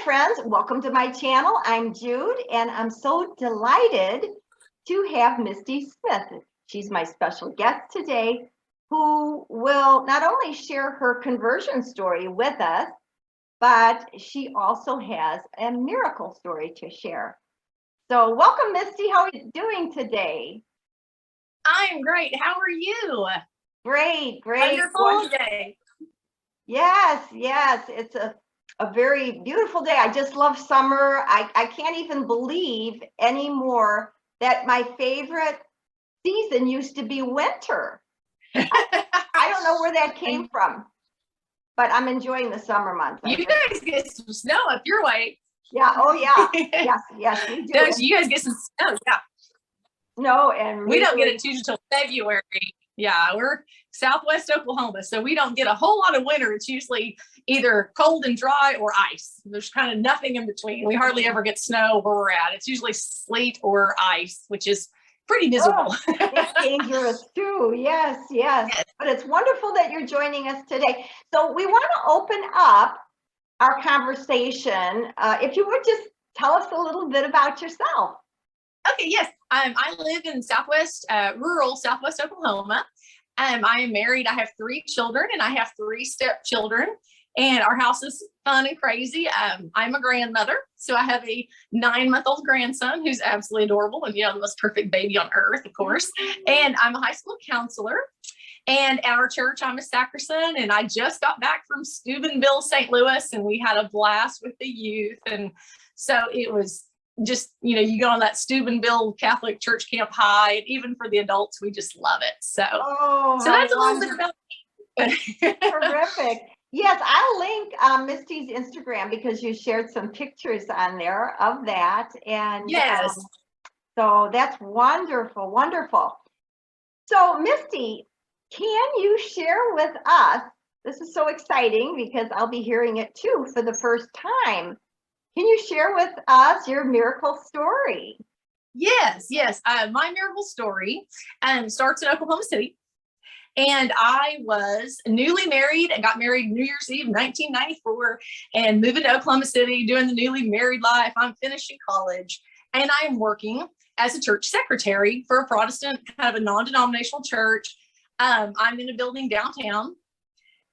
friends, welcome to my channel. I'm Jude, and I'm so delighted to have Misty Smith. She's my special guest today, who will not only share her conversion story with us, but she also has a miracle story to share. So welcome, Misty. How are you doing today? I'm great. How are you? Great. Wonderful day. Yes. It's a very beautiful day. I just love summer. I can't even believe anymore that my favorite season used to be winter. I don't know where that came from, but I'm enjoying the summer months. You guys get some snow up your way. Yeah. Oh, yeah. Yes, we do. You guys get some snow. Yeah. No, and we don't get it until February. Yeah, we're Southwest Oklahoma, so we don't get a whole lot of winter. It's usually either cold and dry or ice. There's kind of nothing in between. We hardly ever get snow where we're at. It's usually sleet or ice, which is pretty miserable. Oh, it's dangerous too. Yes. But it's wonderful that you're joining us today. So we want to open up our conversation. If you would just tell us a little bit about yourself. Okay, yes. I live in rural Southwest Oklahoma. I am married. I have 3 children and I have 3 stepchildren. And our house is fun and crazy. I'm a grandmother. So I have a 9-month-old grandson who's absolutely adorable and, the most perfect baby on earth, of course. And I'm a high school counselor. And at our church, I'm a sacristan. And I just got back from Steubenville, St. Louis, and we had a blast with the youth. And so it was just, you go on that Steubenville Catholic Church Camp High, and even for the adults, we just love it. So that's a little bit about me. Terrific. Yes, I'll link Misty's Instagram because you shared some pictures on there of that. And yes. So that's wonderful. So Misty, can you share with us, this is so exciting because I'll be hearing it too for the first time. Can you share with us your miracle story? Yes. My miracle story starts in Oklahoma City. And I was newly married and got married New Year's Eve, 1994, and moving to Oklahoma City, doing the newly married life. I'm finishing college and I'm working as a church secretary for a Protestant, kind of a non-denominational church. I'm in a building downtown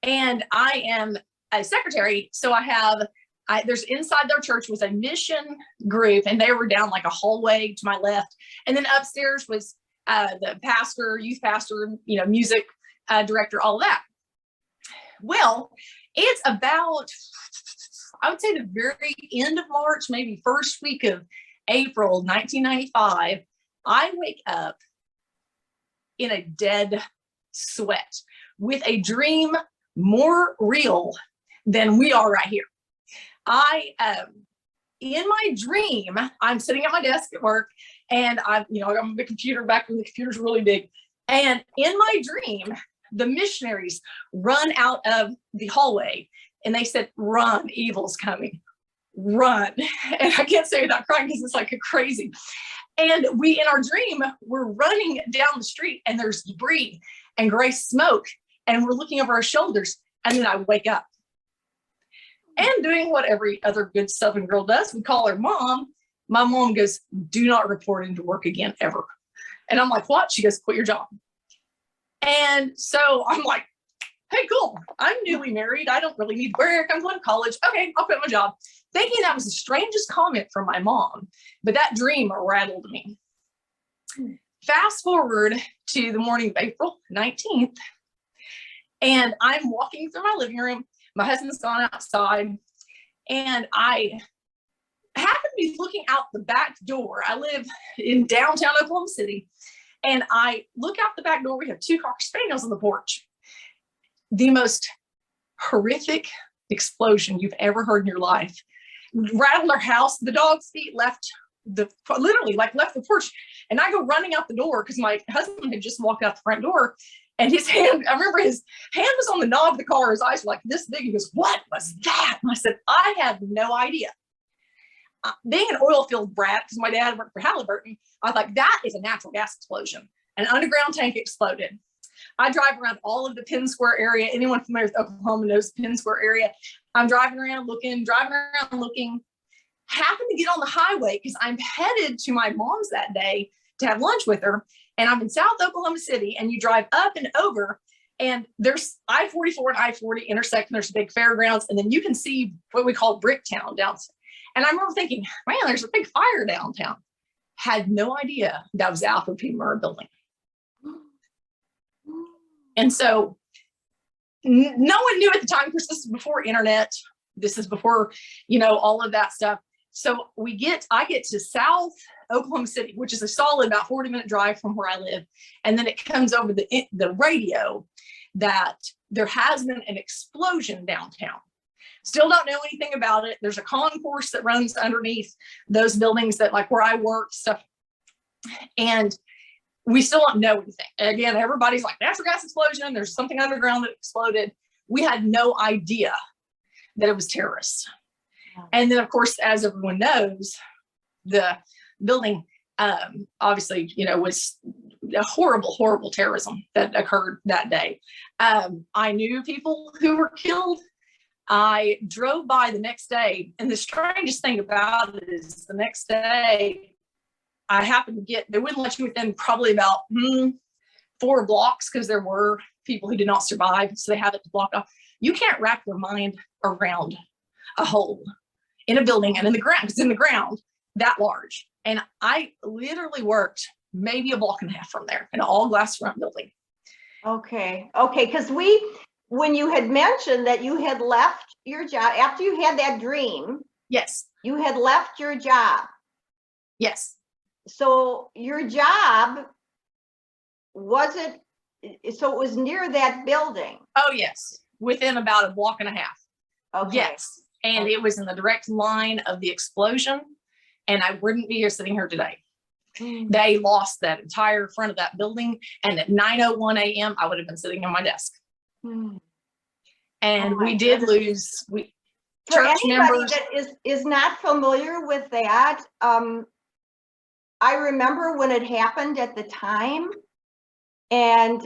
and I am a secretary. So there's inside their church was a mission group and they were down like a hallway to my left. And then upstairs was the pastor, youth pastor, music director, all of that. Well, it's about, I would say the very end of March, maybe first week of April, 1995, I wake up in a dead sweat with a dream more real than we are right here. In my dream, I'm sitting at my desk at work and I'm on the computer back when the computer's really big. And in my dream, the missionaries run out of the hallway and they said, "Run, evil's coming, run." And I can't say it without crying because it's like a crazy. And we, in our dream, we're running down the street and there's debris and gray smoke and we're looking over our shoulders. And then I wake up. And doing what every other good Southern girl does, we call her mom. My mom goes, "Do not report into work again, ever." And I'm like, "What?" She goes, "Quit your job." And so I'm like, "Hey, cool. I'm newly married. I don't really need work. I'm going to college. Okay, I'll quit my job." Thinking that was the strangest comment from my mom, but that dream rattled me. Fast forward to the morning of April 19th, and I'm walking through my living room. My husband's gone outside and I happen to be looking out the back door. I live in downtown Oklahoma City and I look out the back door. We have 2 Cocker Spaniels on the porch. The most horrific explosion you've ever heard in your life. Rattled our house. The dog's feet left the porch. And I go running out the door because my husband had just walked out the front door. And his hand, I remember his hand was on the knob of the car. His eyes were like this big. He goes, "What was that?" And I said, "I have no idea." Being an oil field brat, because my dad worked for Halliburton, I thought that is a natural gas explosion. An underground tank exploded. I drive around all of the Penn Square area. Anyone familiar with Oklahoma knows the Penn Square area. I'm driving around looking, happen to get on the highway because I'm headed to my mom's that day to have lunch with her. And I'm in South Oklahoma City, and you drive up and over, and there's I-44 and I-40 intersect, and there's a big fairgrounds, and then you can see what we call Bricktown down. And I remember thinking, man, there's a big fire downtown. Had no idea that was the Alfred P. Murrah Building. And so no one knew at the time, because this is before internet. This is before, all of that stuff. So I get to South Oklahoma City, which is a solid about 40-minute drive from where I live. And then it comes over the radio that there has been an explosion downtown. Still don't know anything about it. There's a concourse that runs underneath those buildings that, like, where I work, stuff. And we still don't know anything. Again, everybody's like, natural gas explosion, there's something underground that exploded. We had no idea that it was terrorists. And then, of course, as everyone knows, the building obviously, was a horrible, horrible terrorism that occurred that day. I knew people who were killed. I drove by the next day, and the strangest thing about it is the next day I happened to they wouldn't let you within probably about 4 blocks, because there were people who did not survive, so they have it blocked off. You can't wrap your mind around a hole in a building and in the ground, it's in the ground that large. And I literally worked maybe a block and a half from there in an all glass front building. Okay. Because when you had mentioned that you had left your job after you had that dream. Yes. You had left your job. Yes. So your job it was near that building? Oh, yes. Within about a block and a half. Okay. Yes. And it was in the direct line of the explosion. And I wouldn't be here sitting here today. They lost that entire front of that building. And at 9:01 a.m., I would have been sitting on my desk. And we did lose For church anybody members. that is not familiar with that, I remember when it happened at the time. And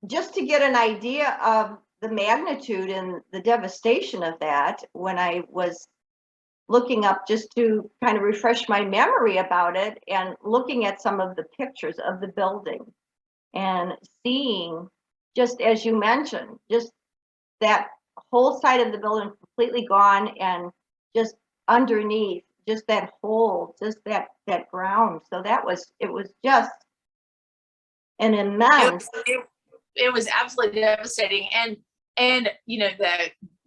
just to get an idea of the magnitude and the devastation of that, when I was looking up just to kind of refresh my memory about it, and looking at some of the pictures of the building and seeing, just as you mentioned, just that whole side of the building completely gone, and just underneath, just that hole, just that ground. So it was just an immense. It was absolutely devastating. And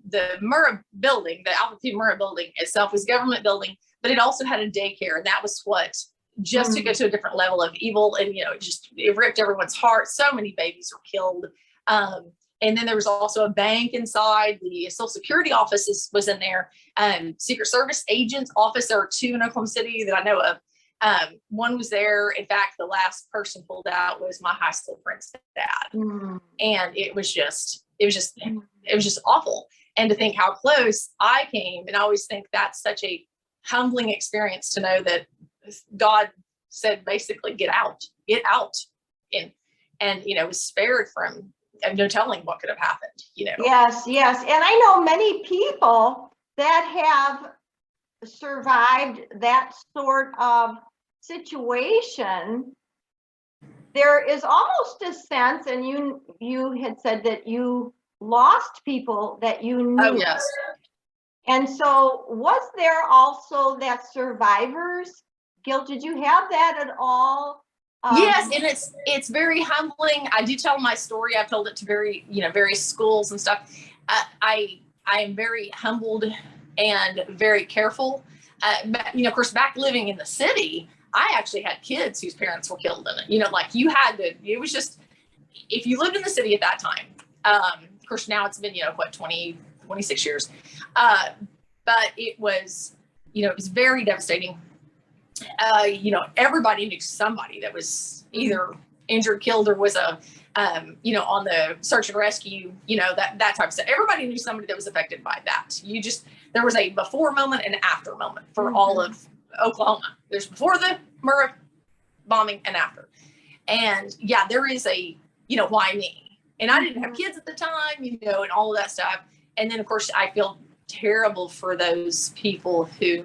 the Murrah building, the Alfred P. Murrah building itself was a government building, but it also had a daycare. And that was what just to go to a different level of evil. And, it ripped everyone's heart. So many babies were killed. And then there was also a bank inside. The Social Security office was in there. Secret Service agents office. There are 2 in Oklahoma City that I know of. One was there. In fact, the last person pulled out was my high school friend's dad. And it was just awful. And to think how close I came. And I always think that's such a humbling experience to know that God said, basically, get out. And was spared from no telling what could have happened, Yes. And I know many people that have survived that sort of situation. There is almost a sense, and you had said that you lost people that you knew. Oh, yes. And so was there also that survivor's guilt? Did you have that at all? Yes, and it's very humbling. I do tell my story. I've told it to various schools and stuff. I am very humbled and very careful. But, of course, back living in the city, I actually had kids whose parents were killed in it. You had to. It was just, if you lived in the city at that time. Of course, now it's been 26 years. But it was very devastating. Everybody knew somebody that was either injured, killed, or was on the search and rescue, that type of stuff. Everybody knew somebody that was affected by that. There was a before moment and after moment for all of Oklahoma. There's before the Murrah bombing and after. And there is a, why me? And I didn't have kids at the time, and all of that stuff. And then of course I feel terrible for those people who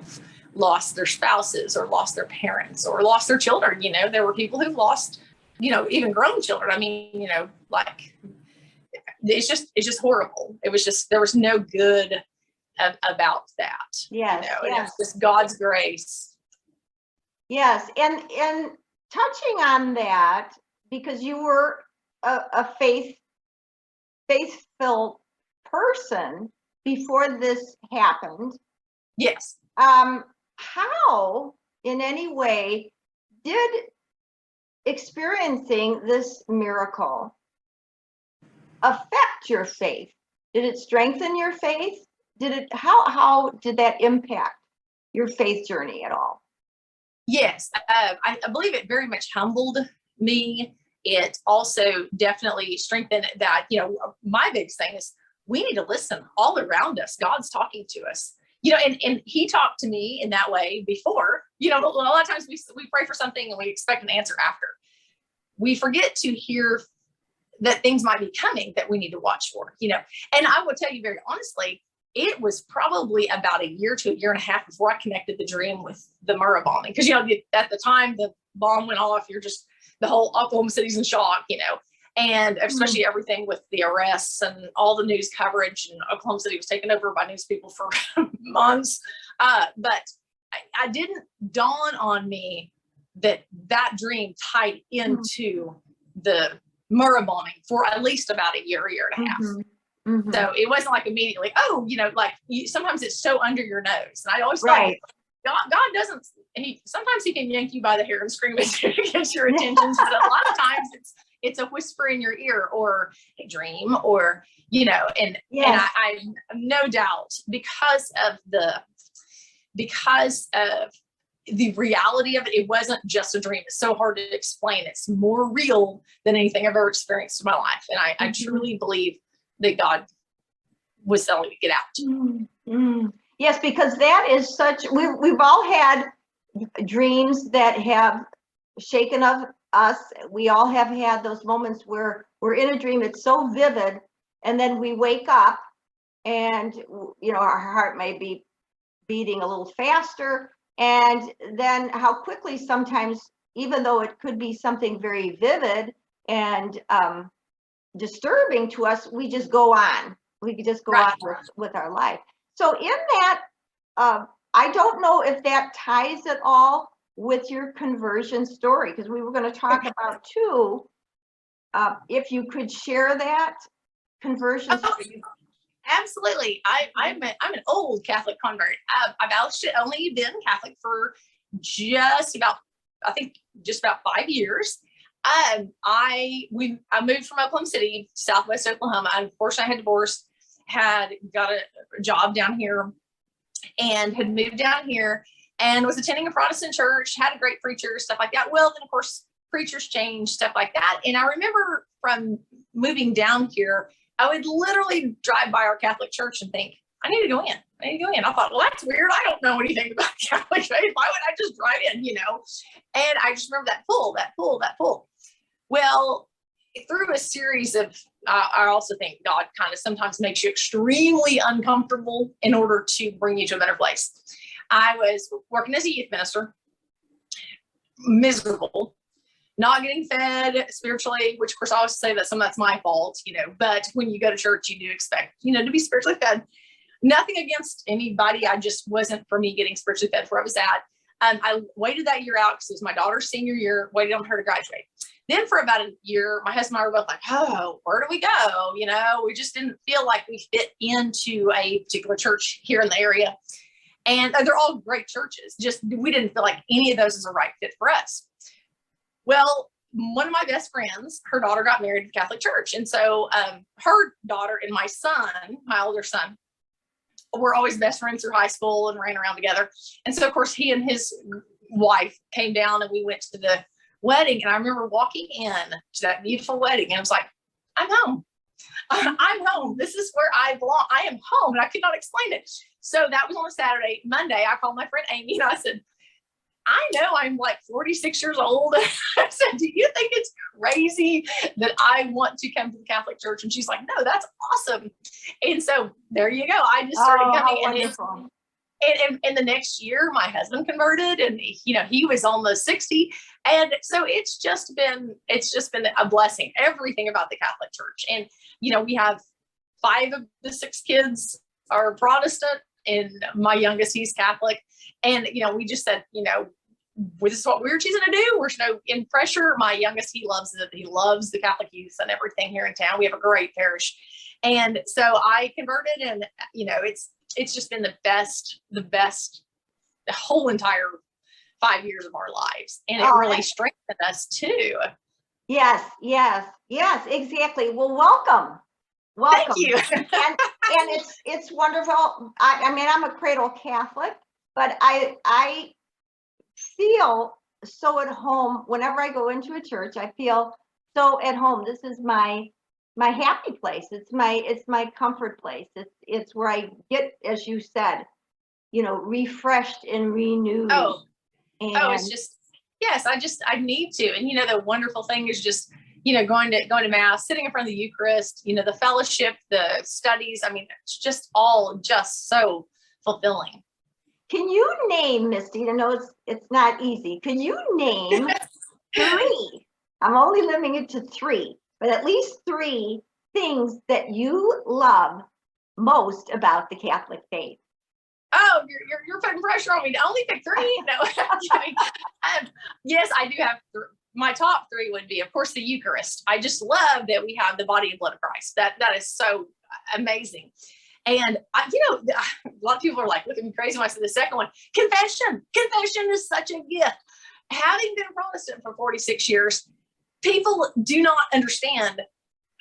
lost their spouses or lost their parents or lost their children. You know, there were people who lost, you know, even grown children. I mean, you know, like it's just horrible. It was just, there was no good about that. Yes, you know, and yes. it's just God's grace. Yes, and touching on that, because you were a faith-filled person before this happened. Yes. How, in any way, did experiencing this miracle affect your faith? Did it strengthen your faith? How did that impact your faith journey at all? Yes, I believe it very much humbled me. It also definitely strengthened that, you know, my big thing is we need to listen all around us. God's talking to us, you know, and he talked to me in that way before. You know, a lot of times we pray for something and we expect an answer after. We forget to hear that things might be coming that we need to watch for, you know. And I will tell you very honestly, it was probably about a year to a year and a half before I connected the dream with the Murrah bombing. Because, you know, at the time the bomb went off, you're just, the whole Oklahoma City's in shock, you know, and especially everything with the arrests and all the news coverage, and Oklahoma City was taken over by news people for months. But I didn't dawn on me that dream tied into the Murrah bombing for at least about a year and a half. Mm-hmm. So it wasn't like immediately, oh, you know, like sometimes it's so under your nose. And I always Right. thought God doesn't, sometimes he can yank you by the hair and scream at you to get your attention. But a lot of times it's a whisper in your ear or a dream or, you know, and I no doubt because of the reality of it, it wasn't just a dream. It's so hard to explain. It's more real than anything I've ever experienced in my life. And I truly believe that God was telling me to get out. Mm-hmm. Yes, because that is such, we've all had dreams that have shaken of us. We all have had those moments where we're in a dream, it's so vivid, and then we wake up and, you know, our heart may be beating a little faster. And then how quickly sometimes, even though it could be something very vivid and disturbing to us, we just go on. We could just go on with our life. So in that, I don't know if that ties at all with your conversion story, because we were going to talk about too, if you could share that conversion story. Absolutely. I'm an old Catholic convert. I've actually only been Catholic for just about 5 years. I moved from Oklahoma City, Southwest Oklahoma. Unfortunately, I had divorced, had got a job down here, and had moved down here and was attending a Protestant church, had a great preacher, stuff like that. Well, then of course, preachers change, stuff like that. And I remember from moving down here, I would literally drive by our Catholic church and think, I need to go in. I thought, well, that's weird. I don't know anything about Catholic faith. Why would I just drive in, you know? And I just remember that pull. Well, through a series of, I also think God kind of sometimes makes you extremely uncomfortable in order to bring you to a better place. I was working as a youth minister, miserable, not getting fed spiritually, which of course I always say that that's my fault, you know, but when you go to church, you do expect, you know, to be spiritually fed. Nothing against anybody. I just wasn't for me getting spiritually fed where I was at. I waited that year out because it was my daughter's senior year, waited on her to graduate. Then for about a year, my husband and I were both like, oh, where do we go? You know, we just didn't feel like we fit into a particular church here in the area. And they're all great churches. Just, we didn't feel like any of those is a right fit for us. Well, one of my best friends, her daughter got married to the Catholic Church. And so her daughter and my son, my older son, were always best friends through high school and ran around together. And so, of course, he and his wife came down and we went to the wedding. And I remember walking in to that beautiful wedding and I was like, I'm home. I'm home. This is where I belong. I am home. And I could not explain it. So that was on a Saturday. Monday, I called my friend Amy and I said, I know I'm like 46 years old. I said, do you think it's crazy that I want to come to the Catholic Church? And she's like, no, that's awesome. And so there you go. I just started coming, and the next year my husband converted, and he was almost 60. And so it's just been a blessing, everything about the Catholic Church. And we have 5 of the 6 kids are Protestant, and my youngest, he's Catholic. And we just said, this is what we're choosing to do. We're no in pressure. My youngest, he loves it. He loves the Catholic youth and everything here in town. We have a great parish. And so I converted, and it's just been the best, the whole entire 5 years of our lives. And it really strengthened us too. Yes, exactly. Well, welcome. Thank you. and it's wonderful. I mean, I'm a cradle Catholic, but I feel so at home whenever I go into a church. I feel so at home. This is my happy place. It's my comfort place. It's where I get, as you said, refreshed and renewed. It's just, yes, I need to. And the wonderful thing is just going to mass, sitting in front of the Eucharist, the fellowship, the studies. I mean, it's just all just so fulfilling. Can you name, Misty? I know it's not easy. Can you name 3? I'm only limiting it to 3, but at least 3 things that you love most about the Catholic faith. Oh, you're putting pressure on me to only pick 3. No, I'm kidding. Yes, I do have my top 3 would be, of course, the Eucharist. I just love that we have the body and blood of Christ. That is so amazing. And a lot of people are like, look at me crazy when I said the second one. Confession is such a gift. Having been Protestant for 46 years, people do not understand.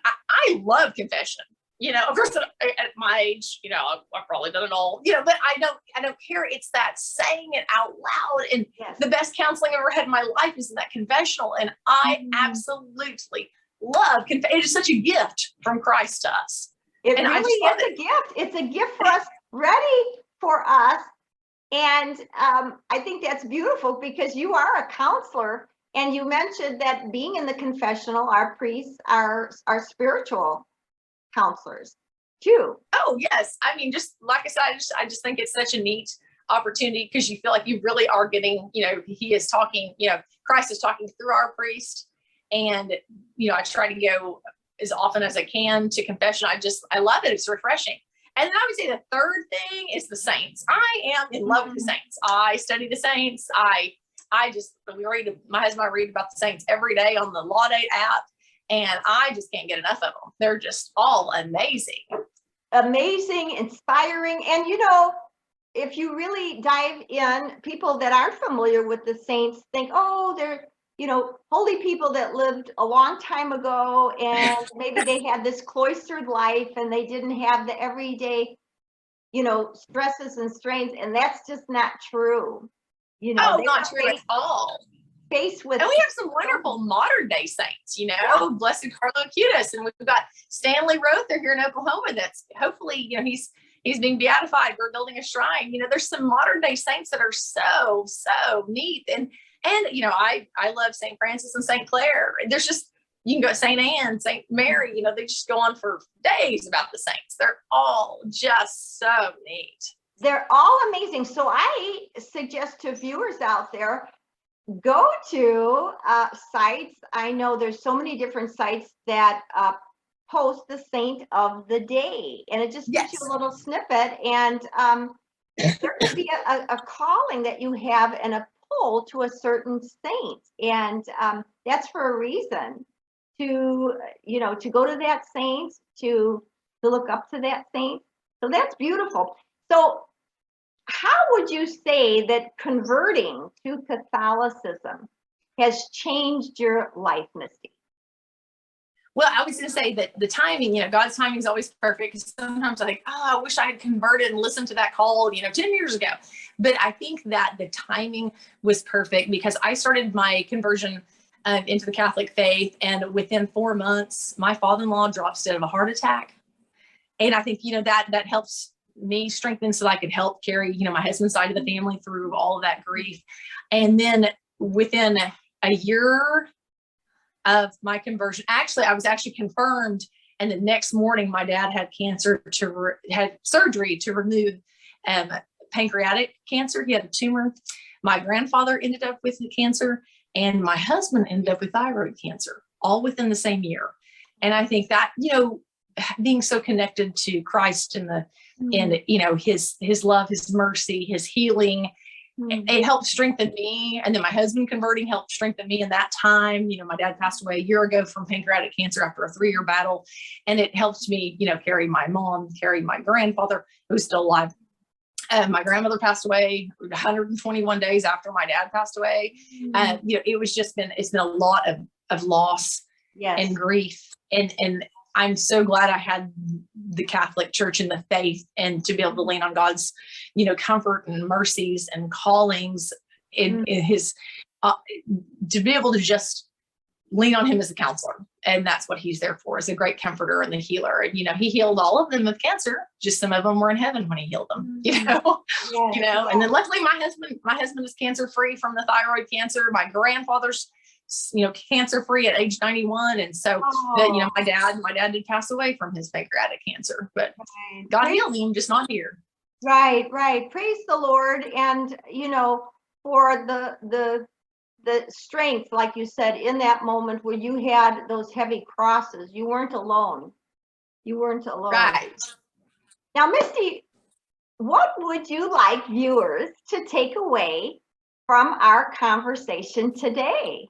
I love confession. Of course, at my age, I've probably done it all, but I don't care. It's that saying it out loud. And the best counseling I've ever had in my life is in that confessional. And I absolutely love confession. It is such a gift from Christ to us. It really is a gift. It's a gift for us, ready for us. And I think that's beautiful because you are a counselor. And you mentioned that being in the confessional, our priests are spiritual counselors too. Oh, yes. I mean, just like I said, I just think it's such a neat opportunity because you feel like you really are getting, he is talking, Christ is talking through our priest. And, I try to go as often as I can to confession. I love it. It's refreshing. And then I would say the third thing is the saints. I am in love with the saints. I study the saints. my husband and I read about the saints every day on the Laudate app. And I just can't get enough of them. They're just all amazing. Amazing, inspiring. And, if you really dive in, people that aren't familiar with the saints think, oh, they're, holy people that lived a long time ago. And maybe they had this cloistered life and they didn't have the everyday, stresses and strains. And that's just not true. Not true at all. And we have some wonderful modern day saints, Blessed Carlo Acutis, and we've got Stanley Rother here in Oklahoma. That's hopefully, he's being beatified. We're building a shrine. There's some modern day saints that are so neat, and I love St. Francis and St. Clare. There's just, you can go St. Anne, St. Mary. They just go on for days about the saints. They're all just so neat. They're all amazing. So I suggest to viewers out there, go to sites. I know there's so many different sites that post the saint of the day, and it just gives you a little snippet. And there could be a calling that you have and a pull to a certain saint, and that's for a reason. To go to that saint, to look up to that saint. So that's beautiful. So how would you say that converting to Catholicism has changed your life, Misty? Well, I was going to say that the timing, God's timing is always perfect. Because sometimes I think, I wish I had converted and listened to that call, 10 years ago. But I think that the timing was perfect because I started my conversion into the Catholic faith. And within 4 months, my father-in-law drops dead of a heart attack. And I think, that helps me strengthened so that I could help carry, my husband's side of the family through all of that grief. And then within a year of my conversion, I was actually confirmed. And the next morning, my dad had had surgery to remove pancreatic cancer. He had a tumor. My grandfather ended up with cancer, and my husband ended up with thyroid cancer, all within the same year. And I think that, being so connected to Christ and his love, his mercy, his healing, it helped strengthen me. And then my husband converting helped strengthen me in that time. My dad passed away a year ago from pancreatic cancer after a 3-year battle. And it helped me, carry my mom, carry my grandfather, who's still alive. My grandmother passed away 121 days after my dad passed away. It's been a lot of loss and grief. And I'm so glad I had the Catholic Church and the faith, and to be able to lean on God's, comfort and mercies and callings in his, to be able to just lean on him as a counselor. And that's what he's there for, as a great comforter and the healer. And, he healed all of them of cancer. Just some of them were in heaven when he healed them, and then luckily my husband is cancer free from the thyroid cancer. My grandfather's, cancer free at age 91. And so that, my dad did pass away from his pancreatic cancer, but God healed him, just not here. Right. Praise the Lord. And, for the strength, like you said, in that moment where you had those heavy crosses, you weren't alone. Right. Now, Misty, what would you like viewers to take away from our conversation today?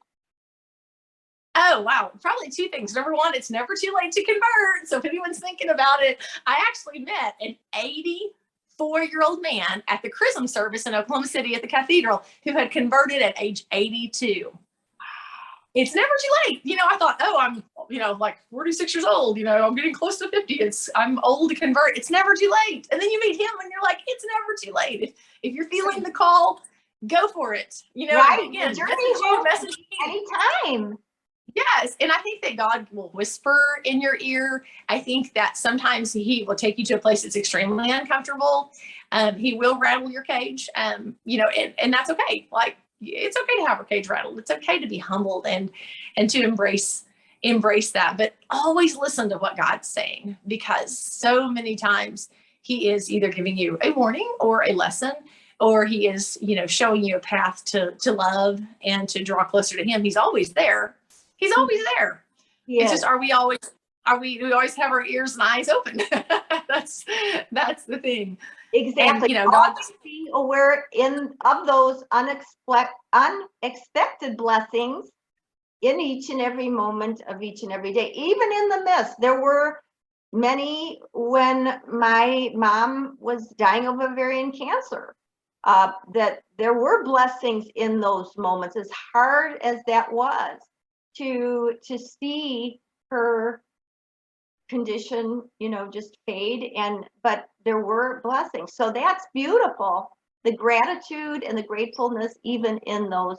Oh, wow. Probably 2 things. Number one, it's never too late to convert. So if anyone's thinking about it, I actually met an 84-year-old man at the chrism service in Oklahoma City at the cathedral who had converted at age 82. It's never too late. I thought, I'm, like 46 years old, I'm getting close to 50. I'm old to convert. It's never too late. And then you meet him and you're like, it's never too late. If you're feeling the call, go for it. Right. Again, message me anytime. Yes. And I think that God will whisper in your ear. I think that sometimes he will take you to a place that's extremely uncomfortable. He will rattle your cage, and that's okay. Like, it's okay to have our cage rattled. It's okay to be humbled and to embrace that, but always listen to what God's saying, because so many times he is either giving you a warning or a lesson, or he is, showing you a path to love and to draw closer to him. He's always there. He's always there. Yes. It's just, we always have our ears and eyes open. That's the thing. Exactly. And, God, be aware of those unexpected blessings in each and every moment of each and every day. Even in the midst, there were many when my mom was dying of ovarian cancer, that there were blessings in those moments, as hard as that was. To see her condition, just fade, but there were blessings. So that's beautiful. The gratitude and the gratefulness, even in those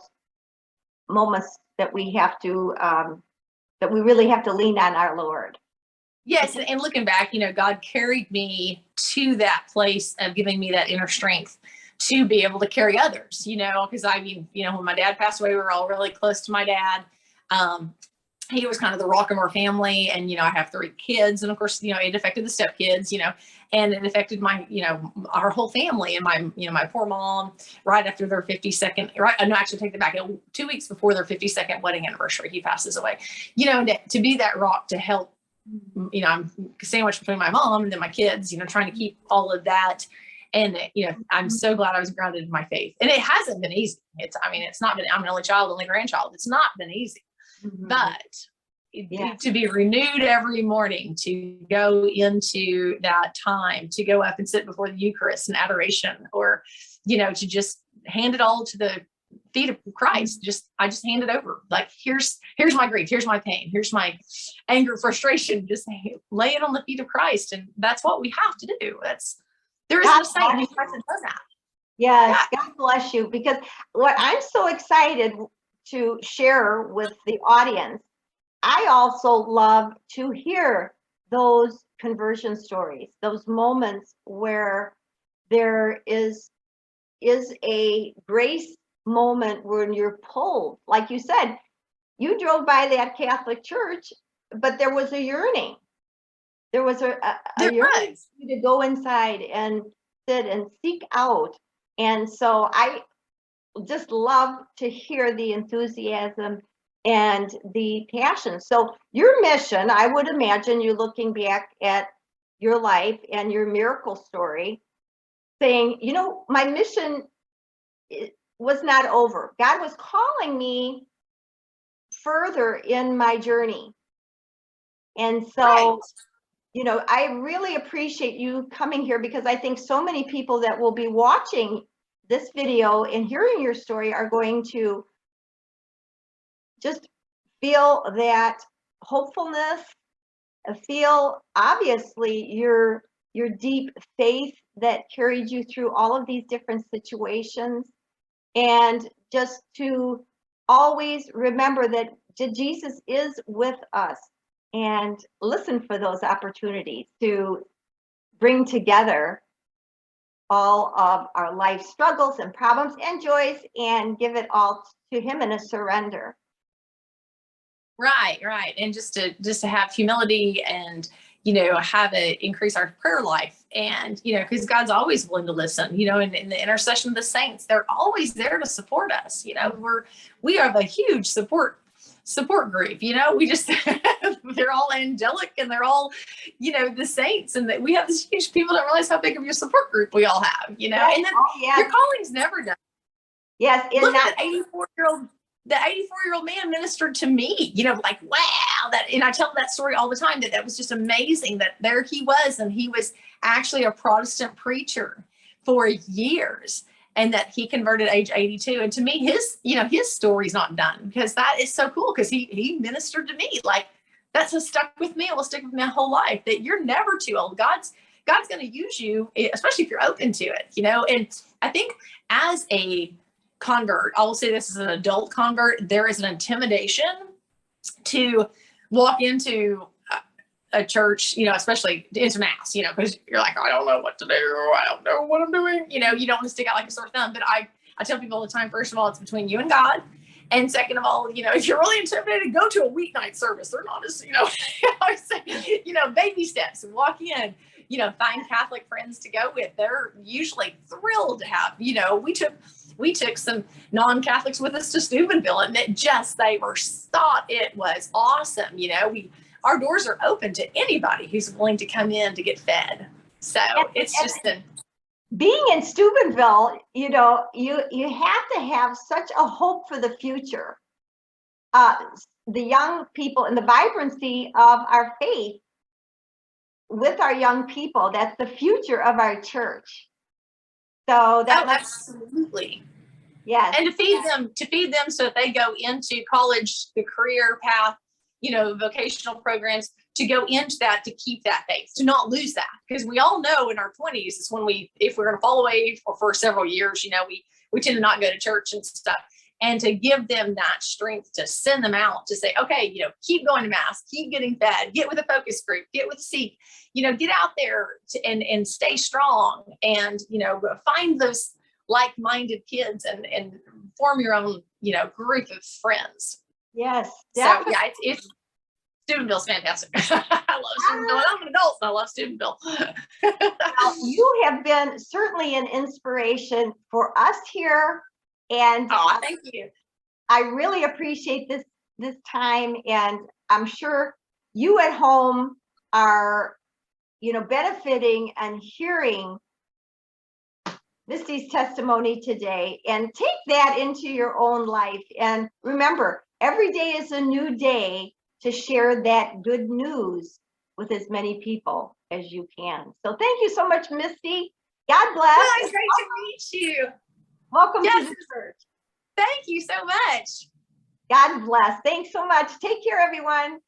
moments that we have to, that we really have to lean on our Lord. Yes. And looking back, God carried me to that place of giving me that inner strength to be able to carry others, because when my dad passed away, we were all really close to my dad. He was kind of the rock of our family, and I have 3 kids, and of course it affected the stepkids, and it affected my our whole family, and my poor mom, right after their 52nd, actually take that back, 2 weeks before their 52nd wedding anniversary, he passes away. And to be that rock to help, I'm sandwiched between my mom and then my kids, trying to keep all of that. And, I'm so glad I was grounded in my faith, and it hasn't been easy. It's not been, I'm an only child, only grandchild. It's not been easy. But to be renewed every morning, to go into that time, to go up and sit before the Eucharist in adoration, or, to just hand it all to the feet of Christ. I just hand it over. Like, here's my grief. Here's my pain. Here's my anger, frustration. Just lay it on the feet of Christ. And that's what we have to do. There isn't a saint who hasn't done that. Yes, yeah. God bless you. Because what I'm so excited to share with the audience, I also love to hear those conversion stories, those moments where there is a grace moment when you're pulled. Like you said, you drove by that Catholic church, but there was a yearning. There was a yearning to go inside and sit and seek out. And so I just love to hear the enthusiasm and the passion. So your mission, I would imagine you looking back at your life and your miracle story, saying, you know, my mission was not over. God was calling me further in my journey. And so, you know, I really appreciate you coming here, because I think so many people that will be watching this video and hearing your story are going to just feel that hopefulness, feel obviously your deep faith that carried you through all of these different situations, and just to always remember that Jesus is with us, and listen for those opportunities to bring together all of our life struggles and problems and joys and give it all to him in a surrender. Right, right. And just to have humility and, you know, have it increase our prayer life. And, you know, because God's always willing to listen, you know, and in the intercession of the saints, they're always there to support us. You know, we are the huge support group, you know, we just they're all angelic and they're all, you know, the saints, and that we have this huge, people don't realize how big of your support group we all have, you know. And then your calling's never done. Yes. Look at that 84-year-old man ministered to me, you know, like, wow, that, and I tell that story all the time, that was just amazing, that there he was, and he was actually a Protestant preacher for years, and that he converted at age 82. And to me, his story's not done, because that is so cool, because he ministered to me. Like, that's just stuck with me. It will stick with me my whole life, that you're never too old. God's going to use you, especially if you're open to it, you know. And I think as a convert, I will say this, as an adult convert, there is an intimidation to walk into a church, you know, especially into mass, you know, because you're like, I don't know what to do. I don't know what I'm doing. You know, you don't want to stick out like a sore thumb. But I tell people all the time, first of all, it's between you and God. And second of all, you know, if you're really intimidated, go to a weeknight service. They're not as, you know, I say, you know, baby steps, walk in, you know, find Catholic friends to go with. They're usually thrilled to have, you know, we took some non-Catholics with us to Steubenville, and they thought it was awesome. You know, our doors are open to anybody who's willing to come in to get fed. So it's just being in Steubenville, you know, you have to have such a hope for the future. The young people and the vibrancy of our faith with our young people, that's the future of our church. So absolutely. Yes. And to feed them so that they go into college, the career path, you know, vocational programs, to go into that, to keep that faith, to not lose that. Because we all know in our 20s is when if we're going to fall away for several years, you know, we tend to not go to church and stuff. And to give them that strength to send them out, to say, okay, you know, keep going to mass, keep getting fed, get with a focus group, get with Seek, you know, get out there and stay strong, and, you know, find those like-minded kids and form your own, you know, group of friends. Yes. Definitely. So yeah, it's Steubenville's fantastic. I love Steubenville. I'm an adult, so I love Steubenville. Well, you have been certainly an inspiration for us here. And thank you. I really appreciate this time, and I'm sure you at home are, you know, benefiting and hearing Misty's testimony today, and take that into your own life. And remember, every day is a new day to share that good news with as many people as you can. So thank you so much, Misty. God bless. Well, it's great to meet you. Welcome to the church. Thank you so much. God bless. Thanks so much. Take care, everyone.